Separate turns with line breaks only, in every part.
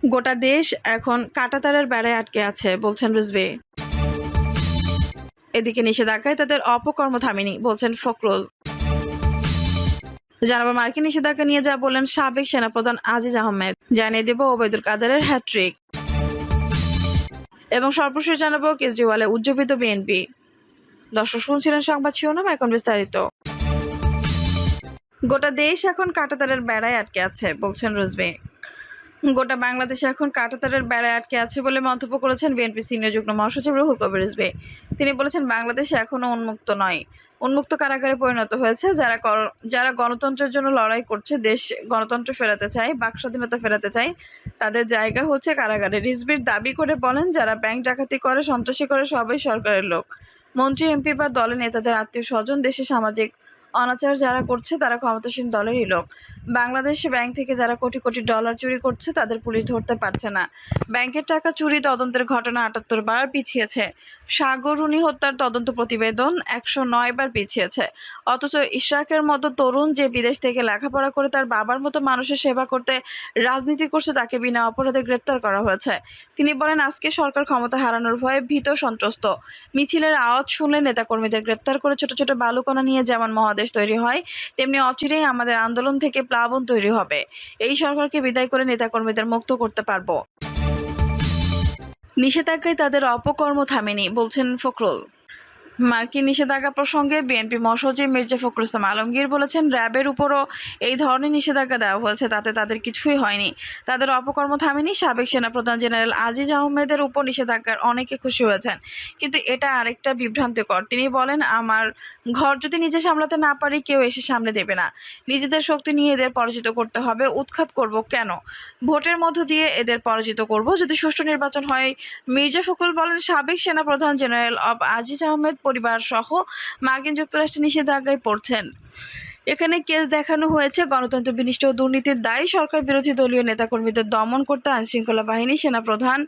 গোটা দেশ এখন কাঁটাতারের বেড়ায় আটকে আছে, বলছেন রিজভী। এদিকে নিষেধাজ্ঞায় তাদের অপকর্ম থামেনি, বলছেন ফখরুল। জানাবো মার্কিন নিষেধাজ্ঞা নিয়ে যা বললেন সাবেক সেনাপ্রধান আজিজ আহমেদ। জানিয়ে দেব ওবায়দুল কাদেরের হ্যাট্রিক। এবং সর্বশেষ জানাবো কেজরিওয়ালে উজ্জীবিত বিএনপি। দর্শক শুনছিলেন সংবাদ শিরোনাম, এখন বিস্তারিত। গোটা দেশ এখন কাঁটাতারের বেড়ায় আটকে আছে, বলছেন রিজভী। গোটা বাংলাদেশে এখন কাঁটাতারের বেড়ায় আটকে আছে বলে মন্তব্য করেছেন বিএনপি সিনিয়র যুগ্ম মহাসচিব রুহুল কবির রিজভী। তিনি বলেছেন, বাংলাদেশ এখনো উন্মুক্ত নয়, উন্মুক্ত কারাগারে পরিণত হয়েছে। যারা গণতন্ত্রের জন্য লড়াই করছে, দেশ গণতন্ত্র ফেরাতে চায়, বাক স্বাধীনতা ফেরাতে চায়, তাদের জায়গা হচ্ছে কারাগারে। রিজভীর দাবি করে বলেন, যারা ব্যাংক ডাকাতি করে, সন্ত্রাসী করে, সবাই সরকারের লোক। মন্ত্রী, এমপি বা দলের নেতাদের আত্মীয় স্বজন, দেশে সামাজিক অনাচার যারা করছে তারা ক্ষমতাসীন দলেরই লোক। বাংলাদেশ ব্যাংক থেকে যারা কোটি কোটি ডলার চুরি করছে তাদের পুলিশ ধরতে পারছে না। ব্যাংকের টাকা চুরি তদন্তের ঘটনা ৭৮ বার পিছিয়েছে। সাগররুনি হত্যার তদন্ত প্রতিবেদন ১০৯ বার পিছিয়েছে। অথচ ইশরাকের মতো তরুণ, যে বিদেশ থেকে লেখাপড়া করে তার বাবার মতো মানুষের সেবা করতে রাজনীতি করছে, তাকে বিনা অপরাধে গ্রেপ্তার করা হয়েছে। তিনি বলেন, আজকে সরকার ক্ষমতা হারানোর ভয়ে ভীত সন্ত্রস্ত। মিছিলের আওয়াজ শুনলে নেতাকর্মীদের গ্রেপ্তার করে ছোট ছোট বালুকণা নিয়ে যেমন মহাদেশ তৈরি হয়, তেমনি অচিরেই আমাদের আন্দোলন থেকে প্লাবন তৈরি হবে। এই সরকারকে বিদায় করে নেতাকর্মীদের মুক্ত করতে পারবো। নিষেধাজ্ঞায় তাদের অপকর্ম থামেনি, বলছেন ফখরুল। মার্কিন নিষেধাজ্ঞা প্রসঙ্গে বিএনপি মহাসচিব মির্জা ফখরুল ইসলাম আলমগীর বলেছেন, র্যাবের উপরও এই ধরনের নিষেধাজ্ঞা দেওয়া হয়েছে, তাতে তাদের কিছুই হয়নি, তাদের অপকর্ম থামেনি। সাবেক সেনাপ্রধান জেনারেল আজিজ আহমেদের উপর নিষেধাজ্ঞার অনেকে খুশি হয়েছেন, কিন্তু এটা আরেকটা বিভ্রান্তিকর। তিনি বলেন, আমার ঘর যদি নিজে সামলাতে না পারি, কেউ এসে সামলে দেবে না। নিজেদের শক্তি নিয়ে এদের পরাজিত করতে হবে। উৎখাত করব কেন? ভোটের মধ্য দিয়ে এদের পরাজিত করব, যদি সুষ্ঠু নির্বাচন হয়। মির্জা ফখরুল বলেন, সাবেক সেনাপ্রধান জেনারেল আজিজ আহমেদ পরিবার সহ মার্কিন যুক্তরাষ্ট্রের নিষেধাজ্ঞায় পড়ছেন। এখানে কেস দেখানো হয়েছে গণতন্ত্র বিনষ্ট ও দুর্নীতির দায় সরকার বিরোধী দলীয় নেতাকর্মীদের দমন করতে আইনশৃঙ্খলা বাহিনী, সেনাপ্রধান,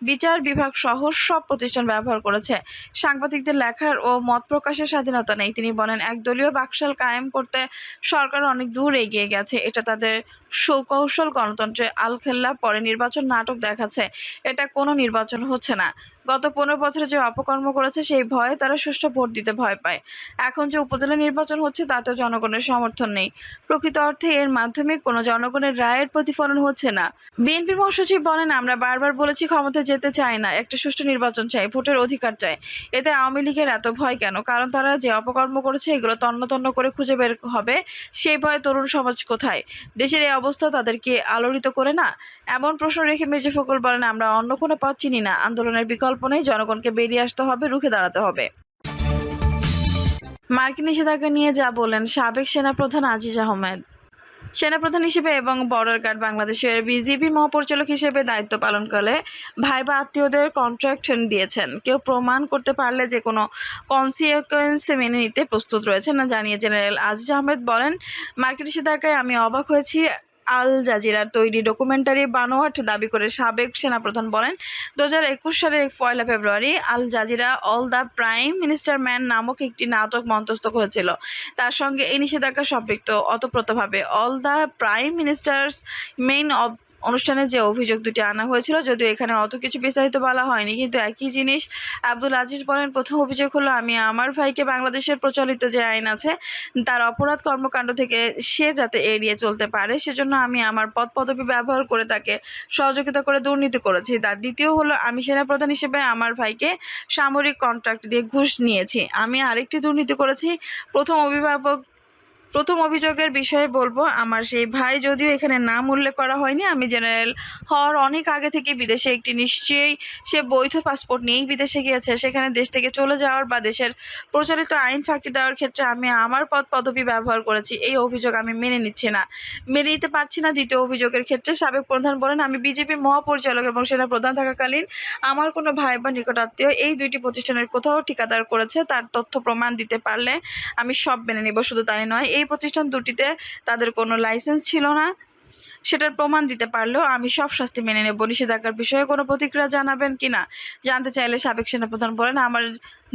বিচার বিভাগ সহ সব প্রতিষ্ঠান ব্যবহার করেছে। সাংবাদিকদের লেখার ও মত প্রকাশের স্বাধীনতা নেই। তিনি বলেন, একদলীয় বাকশাল কায়েম করতে সরকার অনেক দূর এগিয়ে গেছে। এটা তাদের সুকৌশল। গণতন্ত্রে আলখেল্লা, পরে নির্বাচন নাটক দেখাচ্ছে। এটা কোনো নির্বাচন হচ্ছে না। গত 15 বছরে যে অপকর্ম করেছে, সেই ভয়ে তারা সুষ্ঠু ভোট দিতে ভয় পায়। এখন যে উপজেলা নির্বাচন হচ্ছে, তাতে জনগণের সমর্থন নেই। প্রকৃত অর্থে এর মাধ্যমে কোনো জনগণের রায়ের প্রতিফলন হচ্ছে না। বিএনপির মহাসচিব বলেন, আমরা বারবার বলেছি ক্ষমতা যেতে চাই না, একটা সুষ্ঠু নির্বাচন চাই, ভোটের অধিকার চাই। এতে আওয়ামী লীগের এত ভয় কেন? কারণ তারা যে অপকর্ম করেছে, এগুলো তন্ন তন্ন করে খুঁজে বের হবে। সেই ভয়ে তরুণ সমাজ কোথায়? দেশের এই অবস্থা তাদেরকে আলোড়িত করে না? এমন প্রশ্ন রেখে মির্জা ফখরুল বলেন, আমরা অন্য কোনো পথ চিনি না। আন্দোলনের বিকল্প নেই, জনগণকে বেরিয়ে আসতে হবে, রুখে দাঁড়াতে হবে। মার্কিন নিষেধাজ্ঞা নিয়ে যা বললেন সাবেক সেনাপ্রধান আজিজ আহমেদ। সেনাপ্রধান হিসেবে এবং বর্ডার গার্ড বাংলাদেশের বিজিবি মহাপরিচালক হিসেবে দায়িত্ব পালনকালে ভাই বা আত্মীয়দের কন্ট্রাক্ট দিয়েছেন। কেউ প্রমাণ করতে পারলে যে কোনো কনসিকুয়েন্স মেনে নিতে প্রস্তুত রয়েছেন না, জানিয়ে জেনারেল আজিজ আহমেদ বলেন, মার্কিন নিষেধাজ্ঞায় আমি অবাক হয়েছি। আল জাজিরার তৈরি ডকুমেন্টারি বানোয়াট দাবি করে সাবেক সেনাপ্রধান বলেন, 2021 সালের 1 ফেব্রুয়ারি Al Jazeera all the prime minister man নামক একটি নাটক মঞ্চস্থ হয়েছিল। তার সঙ্গে এই নিষেধাজ্ঞা সম্পৃক্ত ওতপ্রোতভাবে। All the prime ministers main অনুষ্ঠানে যে অভিযোগ দুটি আনা হয়েছিল, যদিও এখানে অত কিছু বিস্তারিত বলা হয়নি, কিন্তু একই জিনিস। আব্দুল আজিজ বলেন, প্রথম অভিযোগ হলো আমি আমার ভাইকে বাংলাদেশের প্রচলিত যে আইন আছে তার অপরাধ কর্মকাণ্ড থেকে সে যাতে এড়িয়ে চলতে পারে, সেজন্য আমি আমার পদ পদবি ব্যবহার করে তাকে সহযোগিতা করে দুর্নীতি করেছি। তার দ্বিতীয় হলো, আমি সেনাপ্রধান হিসেবে আমার ভাইকে সামরিক কন্ট্রাক্ট দিয়ে ঘুষ নিয়েছি। আমি আরেকটি দুর্নীতি করেছি। প্রথম অভিযোগের বিষয়ে বলবো, আমার সেই ভাই, যদিও এখানে নাম উল্লেখ করা হয়নি, আমি জেনারেল হওয়ার অনেক আগে থেকে বিদেশে একটি নিশ্চয়ই সে বৈধ পাসপোর্ট নিয়েই বিদেশে গিয়েছে। সেখানে দেশ থেকে চলে যাওয়ার বা দেশের প্রচলিত আইন ফাঁকি দেওয়ার ক্ষেত্রে আমি আমার পদ পদবি ব্যবহার করেছি। এই অভিযোগ আমি মেনে নিতে পারছি না। দ্বিতীয় অভিযোগের ক্ষেত্রে সাবেক প্রধান বলেন, আমি বিজেপি মহাপরিচালক এবং সেনা প্রধান থাকাকালীন আমার কোনো ভাই বা নিকটাত্মীয় এই দুইটি প্রতিষ্ঠানের কোথাও ঠিকাদার করেছে, তার তথ্য প্রমাণ দিতে পারলে আমি সব মেনে নিব। শুধু তাই নয়, এই প্রতিষ্ঠান দুটিতে তাদের কোনো লাইসেন্স ছিল না। সেটার প্রমাণ দিতে পারলেও আমি সব শাস্তি মেনে নেব। নিষেধাজ্ঞার বিষয়ে কোনো প্রতিক্রিয়া জানাবেন কিনা জানতে চাইলে সাবেক সেনাপ্রধান বলেন, আমার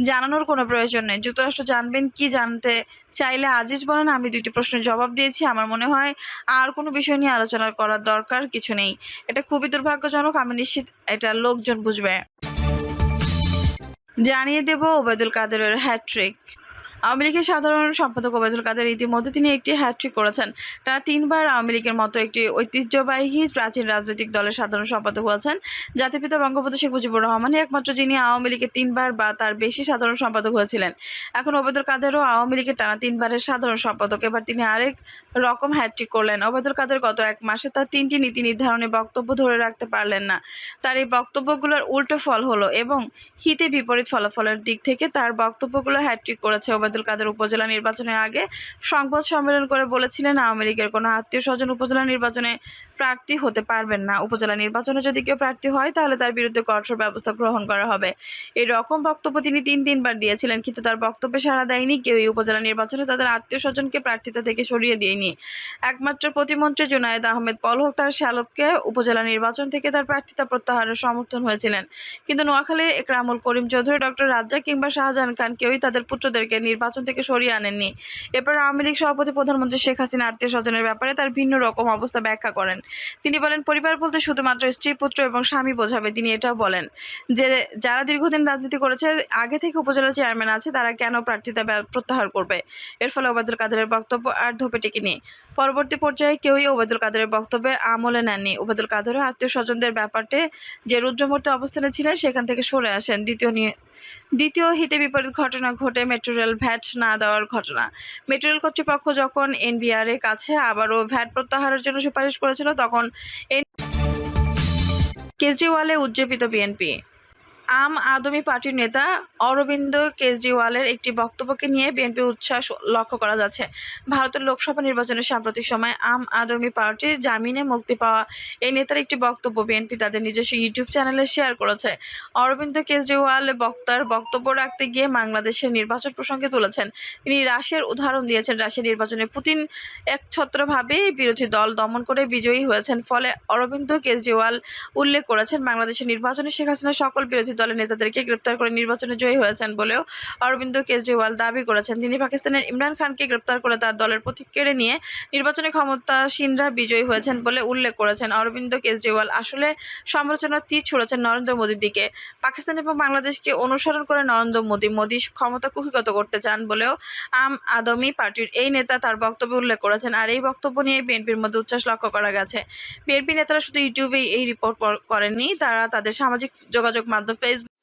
জানানোর কোনো প্রয়োজন নেই। যুক্তরাষ্ট্র জানবেন কি জানতে চাইলে আজিজ বলেন, আমি 2টি প্রশ্নের জবাব দিয়েছি। আমার মনে হয় আর কোনো বিষয় নিয়ে আলোচনা করার দরকার কিছু নেই। এটা খুবই দুর্ভাগ্যজনক। আমি নিশ্চিত এটা লোকজন বুঝবে। জানিয়ে দেব ওবায়দুল কাদেরের হ্যাট্রিক। আওয়ামী লীগের সাধারণ সম্পাদক ওবায়দুল কাদের ইতিমধ্যে তিনি একটি হ্যাট্রিক করেছেন। টানা 3বার আওয়ামী লীগের মতো একটি ঐতিহ্যবাহী প্রাচীন রাজনৈতিক দলের সাধারণ সম্পাদক হয়েছেন। জাতির পিতা বঙ্গবন্ধু শেখ মুজিবুর রহমানই একমাত্র যিনি আওয়ামী লীগের 3বার বা তার বেশি সাধারণ সম্পাদক হয়েছিলেন। এখন ওবায়দুল কাদেরও আওয়ামী লীগের টানা 3বারের সাধারণ সম্পাদক। এবার তিনি আরেক রকম হ্যাট্রিক করলেন। ওবায়দুল কাদের গত 1 মাসে তার 3টি নীতি নির্ধারণী বক্তব্য ধরে রাখতে পারলেন না। তার এই বক্তব্যগুলোর উল্টো ফল হলো এবং হিতে বিপরীত ফলাফলের দিক থেকে তার বক্তব্যগুলো হ্যাট্রিক করেছে। ওবায়দুল কাদের উপজেলা নির্বাচনের আগে সংবাদ সম্মেলন করে বলেছিলেন, আওয়ামী লীগের কোনো আত্মীয়-স্বজন উপজেলা নির্বাচনে প্রার্থী হতে পারবেন না। উপজেলা নির্বাচনে যদি কেউ প্রার্থী হয় তাহলে তার বিরুদ্ধে কঠোর ব্যবস্থা গ্রহণ করা হবে। এই রকম বক্তব্য তিনি 3বার দিয়েছিলেন, কিন্তু তার বক্তব্যে সাড়া দেয়নি কেউই। উপজেলা নির্বাচনে তাদের আত্মীয়-স্বজনকে প্রার্থিতা থেকে সরিয়ে দিয়েনি। একমাত্র প্রতিমন্ত্রী জুনায়েদ আহমেদ পলক তার শ্যালককে উপজেলা নির্বাচন থেকে তার প্রার্থিতা প্রত্যাহারের সমর্থন হয়েছিলেন। কিন্তু নোয়াখালীর একরামুল করিম চৌধুরী, ডক্টর রাজ্জাক কিংবা শাহজাহান খান কেউই তাদের পুত্রদেরকে নির্বাচন থেকে সরিয়ে আনেননি। এরপর আওয়ামী লীগ সভাপতি প্রধানমন্ত্রী শেখ হাসিনা আত্মীয়-স্বজনের ব্যাপারে তার ভিন্ন রকম অবস্থা ব্যাখ্যা করেন। তিনি বলেন, পরিবার বলতে শুধুমাত্র স্ত্রী, পুত্র এবং স্বামী বোঝাবে। তিনি এটাও বলেন যে যারা দীর্ঘদিন রাজনীতি করেছে, আগে থেকে উপজেলা চেয়ারম্যান আছে, তারা কেন প্রার্থিতা প্রত্যাহার করবে? এর ফলে ওবায়দুল কাদেরের বক্তব্য আর ধোপে টেকেনি। পরবর্তী পর্যায়ে কেউই ওবায়দুল কাদেরের বক্তব্যে আমলে নেননি। ওবায়দুল কাদেরও আত্মীয়-স্বজনদের ব্যাপারটি যে রুদ্রমূর্তি অবস্থানে ছিলেন সেখান থেকে সরে আসেন। দ্বিতীয় হিতে বিপরীত ঘটনা ঘটে মেট্রো রেল ভ্যাট না দেওয়ার ঘটনা। মেট্রো রেল কর্তৃপক্ষ যখন এনবিআর এর কাছে আবারও ভ্যাট প্রত্যাহারের জন্য সুপারিশ করেছিল, তখন কেজরিওয়ালে উজ্জীবিত বিএনপি। আম আদমি পার্টির নেতা অরবিন্দ কেজরিওয়ালের একটি বক্তব্যকে নিয়ে বিএনপির উচ্ছ্বাস লক্ষ্য করা যাচ্ছে। ভারতের লোকসভা নির্বাচনের সাম্প্রতিক সময়ে আম আদমি পার্টির জামিনে মুক্তি পাওয়া এই নেতার একটি বক্তব্য বিএনপি তাদের নিজস্ব ইউটিউব চ্যানেলে শেয়ার করেছে। অরবিন্দ কেজরিওয়াল বক্তার বক্তব্য রাখতে গিয়ে বাংলাদেশের নির্বাচন প্রসঙ্গে তুলেছেন। তিনি রাশিয়ার উদাহরণ দিয়েছেন। রাশিয়ার নির্বাচনে পুতিন একছত্রভাবে বিরোধী দল দমন করে বিজয়ী হয়েছেন। ফলে অরবিন্দ কেজরিওয়াল উল্লেখ করেছেন, বাংলাদেশের নির্বাচনে শেখ হাসিনা সকল বিরোধী দলের নেতাদেরকে গ্রেপ্তার করে নির্বাচনে জয়ী হয়েছেন বলেও অরবিন্দ কেজরিওয়াল দাবি করেছেন। তিনি পাকিস্তানের ইমরান খানকে গ্রেপ্তার করে তার দলের প্রতীক কেড়ে নিয়ে নির্বাচনে ক্ষমতাসীনরা বিজয়ী হয়েছেন বলে উল্লেখ করেছেন। অরবিন্দ কেজরিওয়াল আসলে সমালোচনার তীর ছুড়েছেন নরেন্দ্র মোদীর দিকে। পাকিস্তান এবং বাংলাদেশকে অনুসরণ করে নরেন্দ্র মোদী ক্ষমতা কুক্ষিগত করতে চান বলেও আম আদমি পার্টির এই নেতা তার বক্তব্যে উল্লেখ করেছেন। আর এই বক্তব্য নিয়ে বিএনপির মধ্যে উচ্ছ্বাস লক্ষ্য করা গেছে। বিএনপি নেতারা শুধু ইউটিউবেই এই রিপোর্ট করেননি, তারা তাদের সামাজিক যোগাযোগ মাধ্যম ফেসবুক